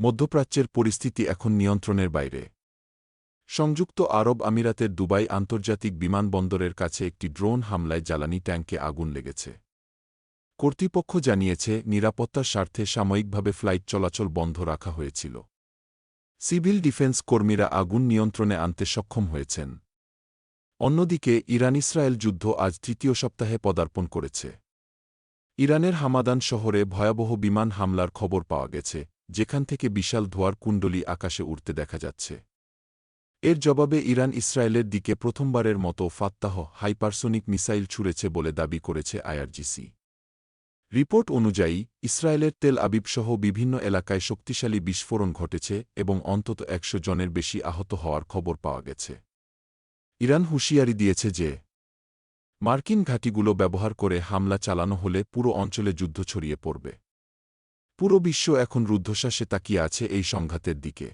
মধ্যপ্রাচ্যের পরিস্থিতি এখন নিয়ন্ত্রণের বাইরে। সংযুক্ত আরব আমিরাতের দুবাই আন্তর্জাতিক বিমানবন্দরের কাছে একটি ড্রোন হামলায় জ্বালানি ট্যাঙ্কে আগুন লেগেছে। কর্তৃপক্ষ জানিয়েছে, নিরাপত্তার স্বার্থে সাময়িকভাবে ফ্লাইট চলাচল বন্ধ রাখা হয়েছিল। সিভিল ডিফেন্স কর্মীরা আগুন নিয়ন্ত্রণে আনতে সক্ষম হয়েছেন। অন্যদিকে ইরান-ইসরায়েল যুদ্ধ আজ তৃতীয় সপ্তাহে পদার্পণ করেছে। ইরানের হামাদান শহরে ভয়াবহ বিমান হামলার খবর পাওয়া গেছে, যেখান থেকে বিশাল ধোঁয়ার কুণ্ডলী আকাশে উড়তে দেখা যাচ্ছে। এর জবাবে ইরান ইসরায়েলের দিকে প্রথমবারের মতো ফাত্তাহ হাইপারসোনিক মিসাইল ছুড়েছে বলে দাবি করেছে আইআরজিসি। রিপোর্ট অনুযায়ী, ইসরায়েলের তেল আবিবসহ বিভিন্ন এলাকায় শক্তিশালী বিস্ফোরণ ঘটেছে এবং অন্তত ১০০ জনের বেশি আহত হওয়ার খবর পাওয়া গেছে। ইরান হুঁশিয়ারি দিয়েছে যে, মার্কিন ঘাঁটিগুলো ব্যবহার করে হামলা চালানো হলে পুরো অঞ্চলে যুদ্ধ ছড়িয়ে পড়বে। পুরো বিশ্ব এখন রুদ্ধশ্বাসে তাকিয়ে আছে এই সংঘাতের দিকে।